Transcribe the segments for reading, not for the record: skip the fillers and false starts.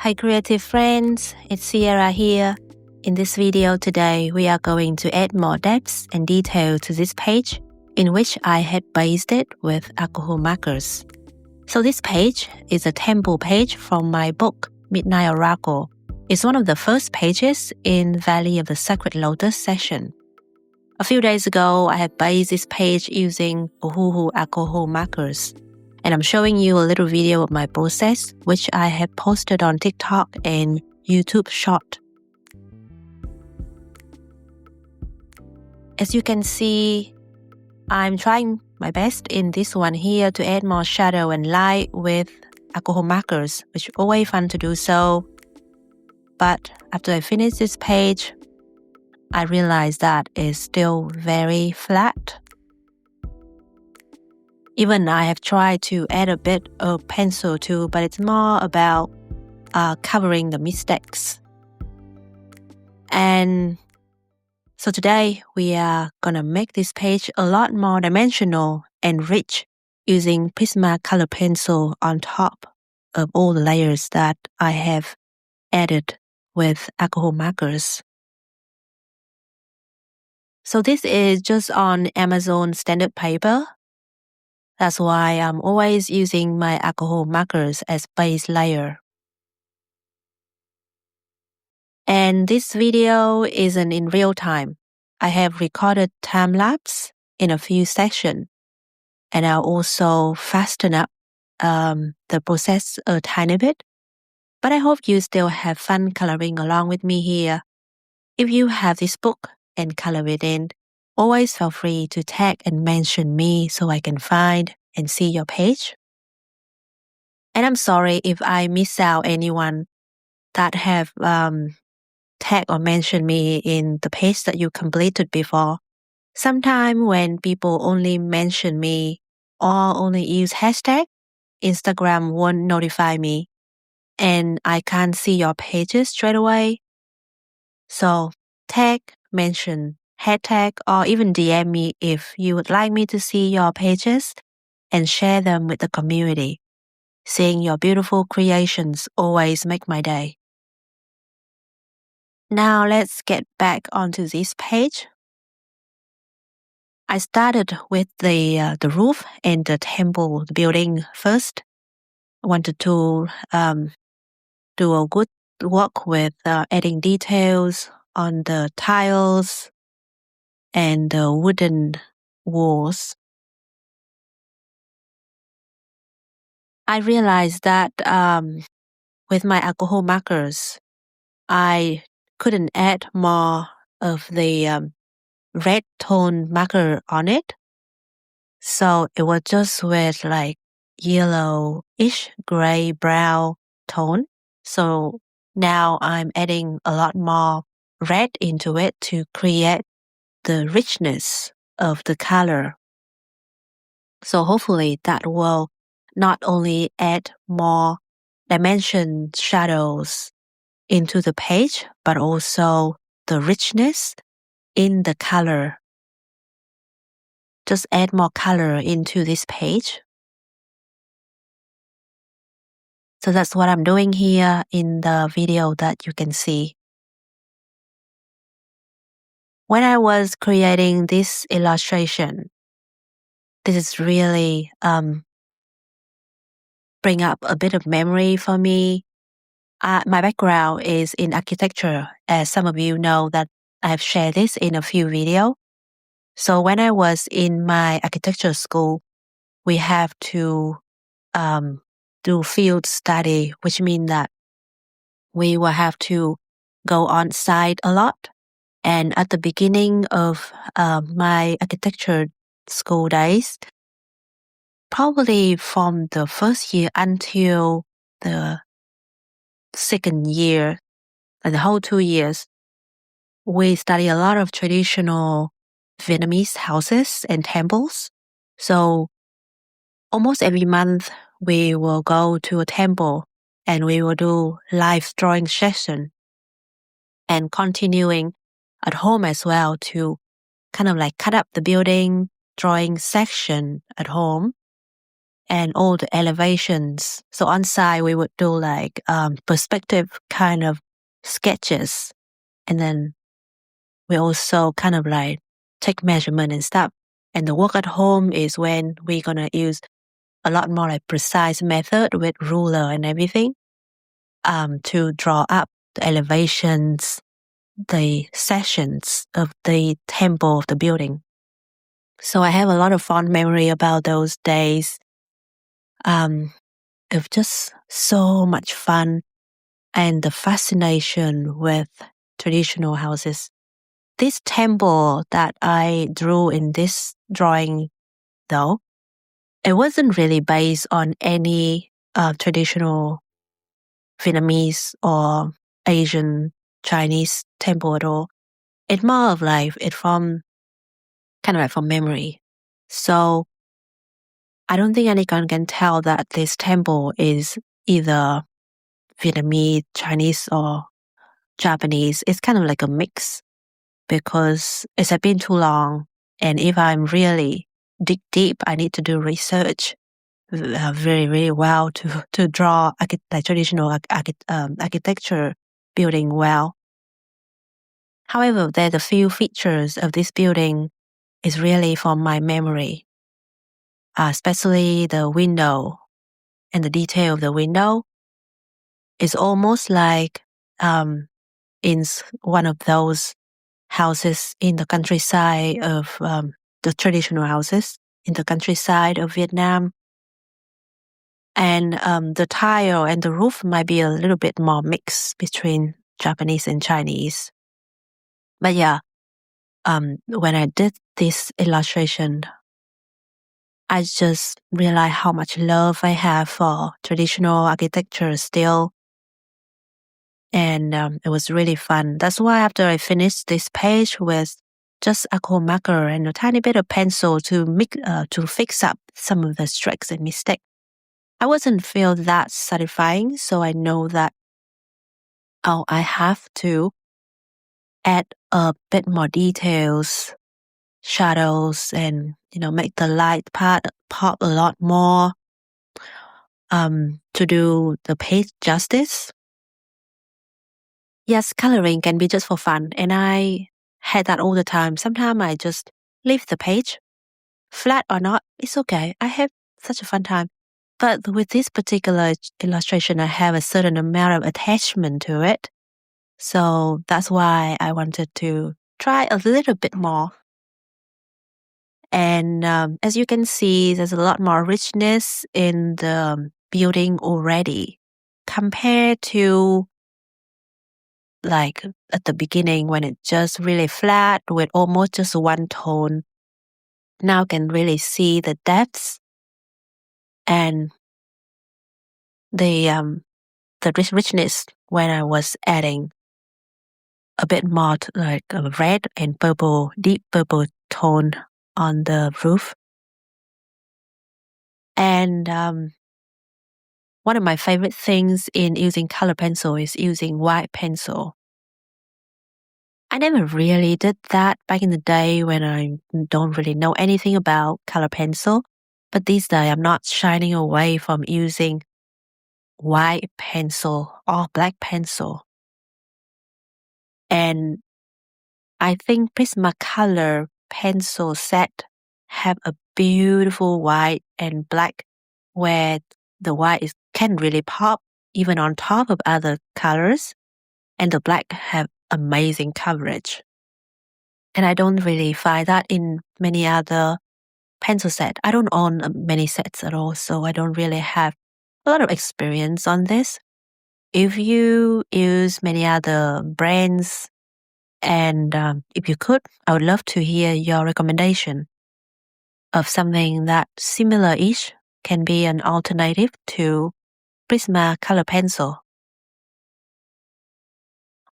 Hi creative friends, it's Sierra here. In this video today, we are going to add more depths and detail to this page, in which I had based it with alcohol markers. So this page is a temple page from my book, Midnight Oracle. It's one of the first pages in Valley of the Sacred Lotus section. A few days ago, I had based this page using Ohuhu alcohol markers. And I'm showing you a little video of my process, which I have posted on TikTok and YouTube Short. As you can see, I'm trying my best in this one here to add more shadow and light with alcohol markers, which is always fun to do so. But after I finish this page, I realized that it's still very flat. Even I have tried to add a bit of pencil too, but it's more about covering the mistakes. And so today we are gonna make this page a lot more dimensional and rich using Prismacolor pencil on top of all the layers that I have added with alcohol markers. So this is just on Amazon standard paper. That's why I'm always using my alcohol markers as base layer. And this video isn't in real time. I have recorded time-lapse in a few sections. And I'll also fasten up the process a tiny bit. But I hope you still have fun coloring along with me here. If you have this book and color it in, always feel free to tag and mention me so I can find and see your page. And I'm sorry if I miss out anyone that have tagged or mentioned me in the page that you completed before. Sometimes when people only mention me or only use hashtag, Instagram won't notify me and I can't see your pages straight away. So tag, mention, hashtag, or even DM me if you would like me to see your pages and share them with the community. Seeing your beautiful creations always make my day. Now let's get back onto this page. I started with the roof and the temple, the building first. I wanted to do a good work with adding details on the tiles and the wooden walls. I realized that with my alcohol markers, I couldn't add more of the red tone marker on it. So it was just with like yellowish, gray, brown tone. So now I'm adding a lot more red into it to create the richness of the color. So hopefully that will not only add more dimension shadows into the page, but also the richness in the color. Just add more color into this page. So that's what I'm doing here in the video that you can see. When I was creating this illustration, this is really bring up a bit of memory for me. My background is in architecture, as some of you know that I have shared this in a few videos. So when I was in my architecture school, we have to do field study, which means that we will have to go on site a lot. And at the beginning of my architecture school days, probably from the first year until the second year, and the whole 2 years, we study a lot of traditional Vietnamese houses and temples. So almost every month, we will go to a temple and we will do live drawing session and continuing at home as well to kind of like cut up the building drawing section at home. and all the elevations. So on site, we would do like perspective kind of sketches. And then we also kind of like take measurement and stuff. And the work at home is when we're going to use a lot more like precise method with ruler and everything to draw up the elevations, the sections of the temple of the building. So I have a lot of fond memory about those days. Of just so much fun and the fascination with traditional houses. This temple that I drew in this drawing, though, it wasn't really based on any traditional Vietnamese or Asian Chinese temple at all. It's more of like it's from kind of like from memory. So I don't think anyone can tell that this temple is either Vietnamese, Chinese, or Japanese. It's kind of like a mix because it has been too long. And if I'm really dig deep, I need to do research very, really well to draw like traditional architecture building well. However, there's a few features of this building is really from my memory, especially the window and the detail of the window. It's almost like in one of those houses in the countryside of the traditional houses in the countryside of Vietnam. And the tile and the roof might be a little bit more mixed between Japanese and Chinese. But yeah, when I did this illustration, I just realized how much love I have for traditional architecture still. And it was really fun. That's why after I finished this page with just aqua marker and a tiny bit of pencil to fix up some of the streaks and mistakes, I wasn't feel that satisfying. So I know that I have to add a bit more details, shadows, and make the light part pop a lot more to do the page justice. Yes, coloring can be just for fun, and I had that all the time. Sometimes I just leave the page, flat or not, it's okay. I have such a fun time. But with this particular illustration, I have a certain amount of attachment to it. So that's why I wanted to try a little bit more. And as you can see, there's a lot more richness in the building already compared to like at the beginning when it's just really flat with almost just one tone. Now can really see the depths and the richness when I was adding a bit more like a red and purple, deep purple tone on the roof. And one of my favorite things in using color pencil is using white pencil. I never really did that back in the day when I don't really know anything about color pencil. But these days, I'm not shying away from using white pencil or black pencil. And I think Prismacolor pencil set have a beautiful white and black where the white can really pop even on top of other colors, and the black have amazing coverage. And I don't really find that in many other pencil sets. I don't own many sets at all, so I don't really have a lot of experience on this. If you use many other brands, and if you could, I would love to hear your recommendation of something that similar-ish can be an alternative to Prismacolor pencil.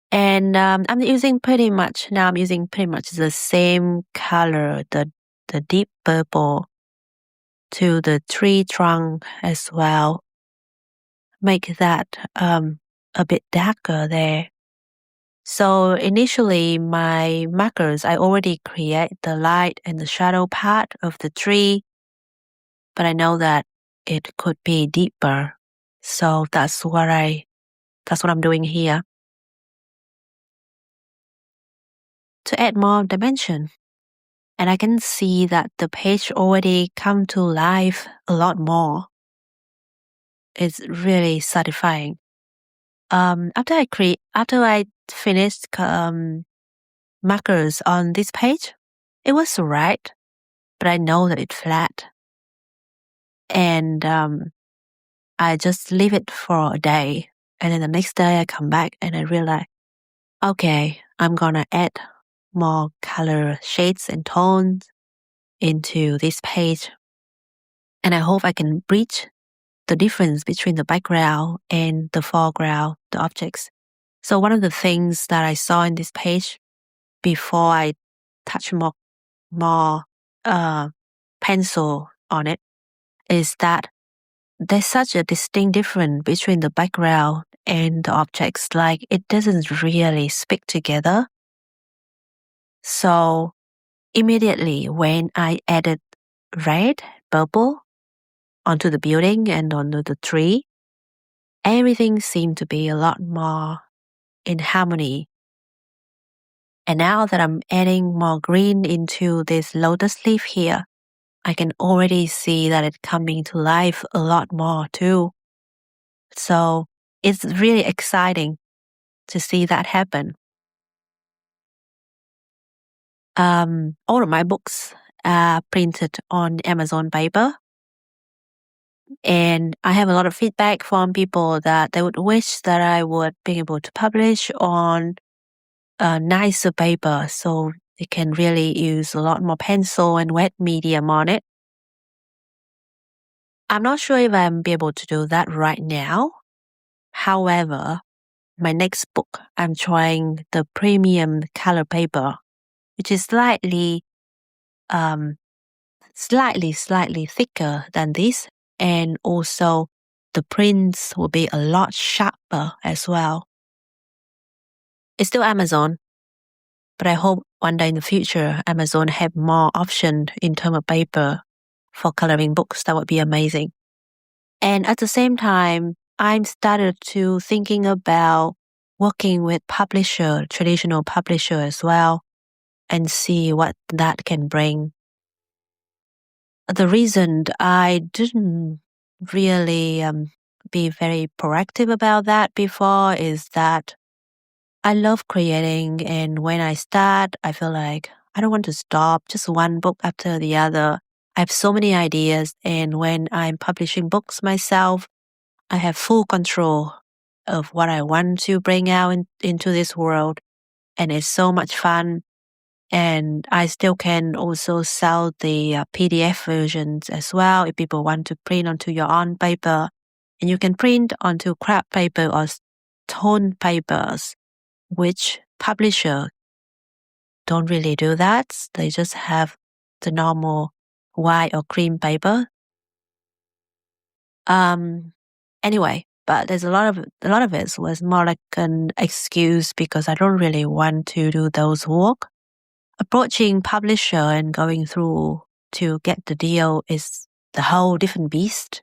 And I'm using pretty much the same color, the deep purple to the tree trunk as well. Make that a bit darker there. So initially my markers, I already create the light and the shadow part of the tree. But I know that it could be deeper. So that's what I'm doing here. To add more dimension. And I can see that the page already come to life a lot more. It's really satisfying. After I finished markers on this page, it was right, but I know that it's flat. And I just leave it for a day. And then the next day I come back and I realize, okay, I'm gonna add more color shades and tones into this page. And I hope I can bridge the difference between the background and the foreground, the objects. So one of the things that I saw in this page before I touch more pencil on it is that there's such a distinct difference between the background and the objects. Like it doesn't really speak together. So immediately when I added red, purple onto the building and onto the tree, everything seemed to be a lot more in harmony. And now that I'm adding more green into this lotus leaf here, I can already see that it's coming to life a lot more too. So it's really exciting to see that happen. All of my books are printed on Amazon paper. And I have a lot of feedback from people that they would wish that I would be able to publish on a nicer paper so they can really use a lot more pencil and wet medium on it. I'm not sure if I'm be able to do that right now. However, my next book, I'm trying the premium color paper, which is slightly thicker than this. And also the prints will be a lot sharper as well. It's still Amazon, but I hope one day in the future, Amazon have more options in terms of paper for coloring books. That would be amazing. And at the same time, I'm started to thinking about working with traditional publisher as well, and see what that can bring. The reason I didn't really be very proactive about that before is that I love creating, and when I start, I feel like I don't want to stop just one book after the other. I have so many ideas, and when I'm publishing books myself, I have full control of what I want to bring out into this world, and it's so much fun. And I still can also sell the PDF versions as well if people want to print onto your own paper. And you can print onto craft paper or tone papers, which publisher don't really do that. They just have the normal white or cream paper. Anyway, but there's a lot of it was more like an excuse because I don't really want to do those work. Approaching publisher and going through to get the deal is the whole different beast.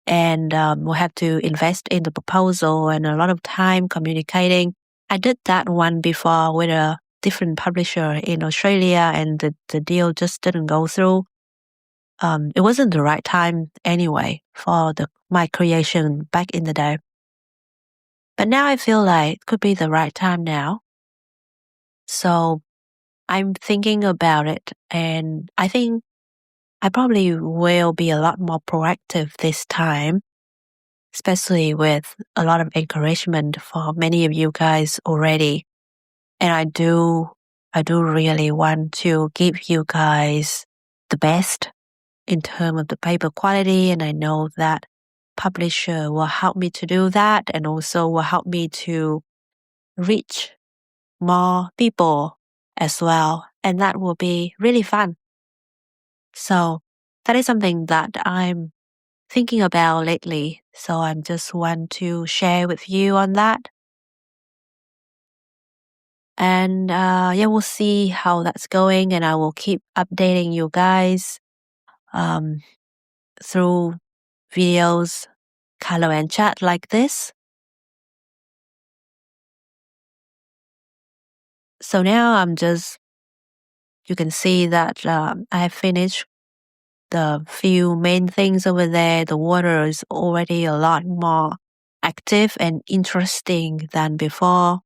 And we'll have to invest in the proposal and a lot of time communicating. I did that one before with a different publisher in Australia, and the deal just didn't go through. It wasn't the right time anyway for my creation back in the day. But now I feel like it could be the right time now. So I'm thinking about it, and I think I probably will be a lot more proactive this time, especially with a lot of encouragement for many of you guys already. And I do really want to give you guys the best in terms of the paper quality, and I know that publisher will help me to do that, and also will help me to reach more people as well, and that will be really fun. So that is something that I'm thinking about lately. So I just want to share with you on that. And yeah, we'll see how that's going, and I will keep updating you guys through videos, color and chat like this. So now you can see that I have finished the few main things over there. The water is already a lot more active and interesting than before.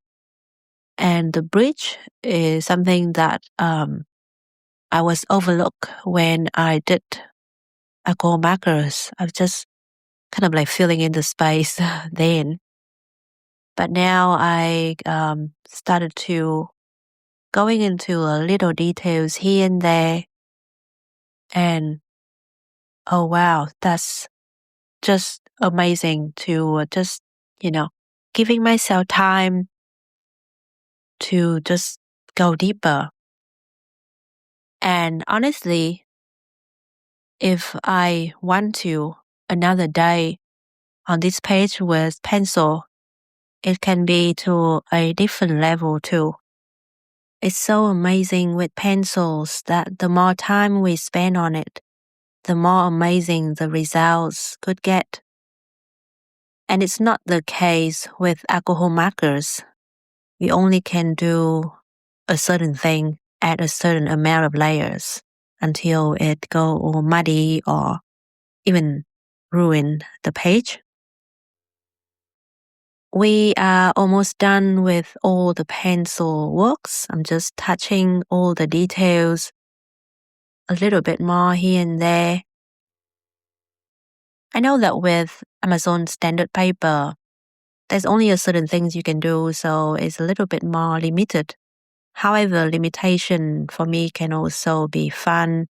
And the bridge is something that I was overlooked when I did alcohol markers. I was just kind of like filling in the space then. But now I started to going into little details here and there. And oh wow, that's just amazing to just, giving myself time to just go deeper. And honestly, if I want to another day on this page with pencil, it can be to a different level too. It's so amazing with pencils that the more time we spend on it, the more amazing the results could get. And it's not the case with alcohol markers. We only can do a certain thing at a certain amount of layers until it go all muddy or even ruin the page. We are almost done with all the pencil works. I'm just touching all the details a little bit more here and there. I know that with Amazon standard paper, there's only a certain things you can do, so it's a little bit more limited. However, limitation for me can also be fun.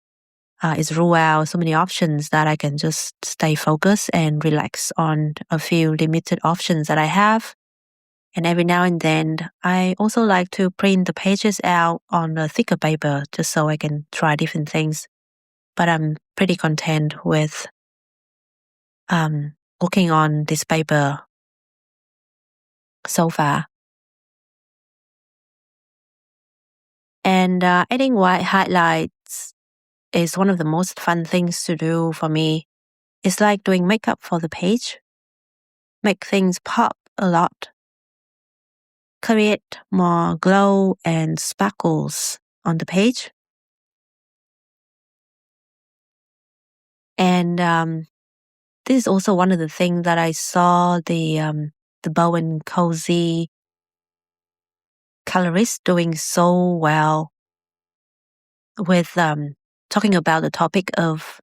It's rule out so many options that I can just stay focused and relax on a few limited options that I have. And every now and then, I also like to print the pages out on a thicker paper just so I can try different things. But I'm pretty content with working on this paper so far. And adding white highlights is one of the most fun things to do for me. It's like doing makeup for the page. Make things pop a lot. Create more glow and sparkles on the page. And this is also one of the things that I saw the Bowen Cozy colorist doing so well with talking about the topic of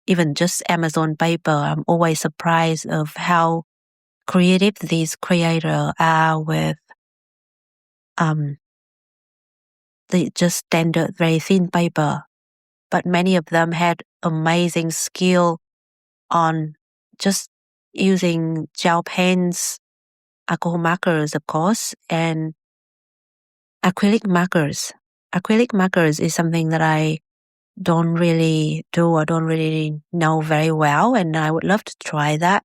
even just Amazon paper. I'm always surprised of how creative these creators are with the just standard very thin paper. But many of them had amazing skill on just using gel pens, alcohol markers, of course, and acrylic markers. Acrylic markers is something that I don't really do or don't really know very well, and I would love to try that.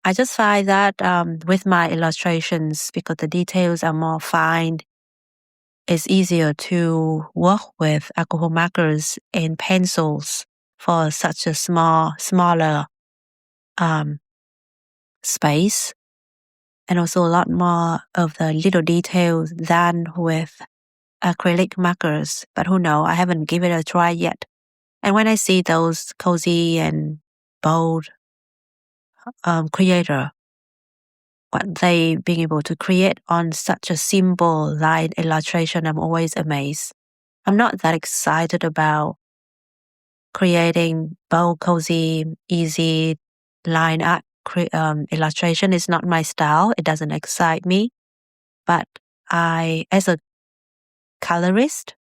I just find that with my illustrations, because the details are more fine, it's easier to work with alcohol markers and pencils for such a smaller space, and also a lot more of the little details than with acrylic markers. But who knows? I haven't given it a try yet. And when I see those cozy and bold creator, what they being able to create on such a simple line illustration, I'm always amazed. I'm not that excited about creating bold, cozy, easy line art illustration. Is not my style. It doesn't excite me. But as a colorist,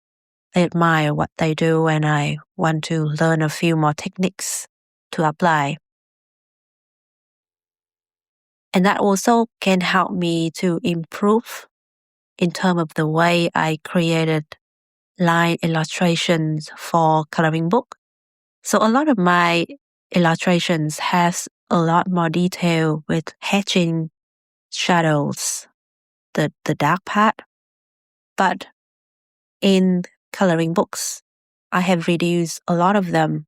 I admire what they do, and I want to learn a few more techniques to apply. And that also can help me to improve in terms of the way I created line illustrations for coloring book. So a lot of my illustrations has a lot more detail with hatching shadows, the dark part. But in coloring books, I have reduced a lot of them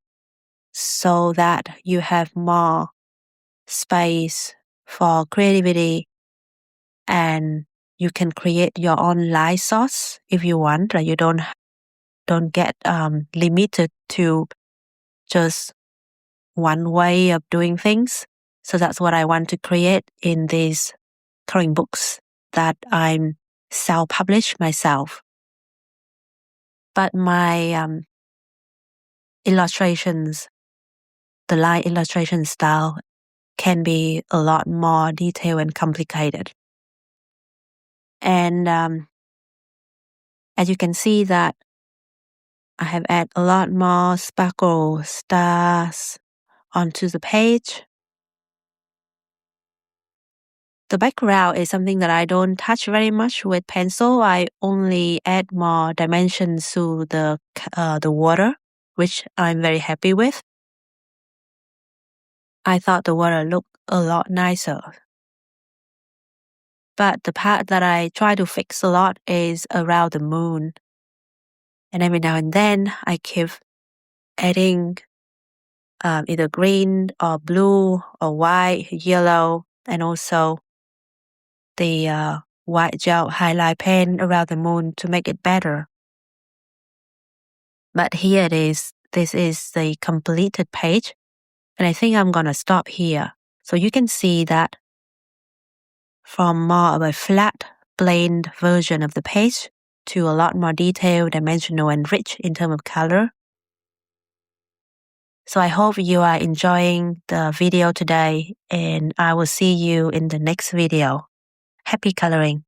so that you have more space for creativity and you can create your own light source if you want. Like you don't get limited to just one way of doing things. So that's what I want to create in these coloring books that I'm self-published myself. But my illustrations, the line illustration style can be a lot more detailed and complicated. And as you can see that I have added a lot more sparkle stars onto the page. The background is something that I don't touch very much with pencil. I only add more dimensions to the water, which I'm very happy with. I thought the water looked a lot nicer. But the part that I try to fix a lot is around the moon. And every now and then I keep adding either green or blue or white, yellow, and also the white gel highlight pen around the moon to make it better. But here it is. This is the completed page. And I think I'm gonna stop here. So you can see that from more of a flat, plain version of the page to a lot more detailed, dimensional, and rich in terms of color. So I hope you are enjoying the video today, and I will see you in the next video. Happy coloring!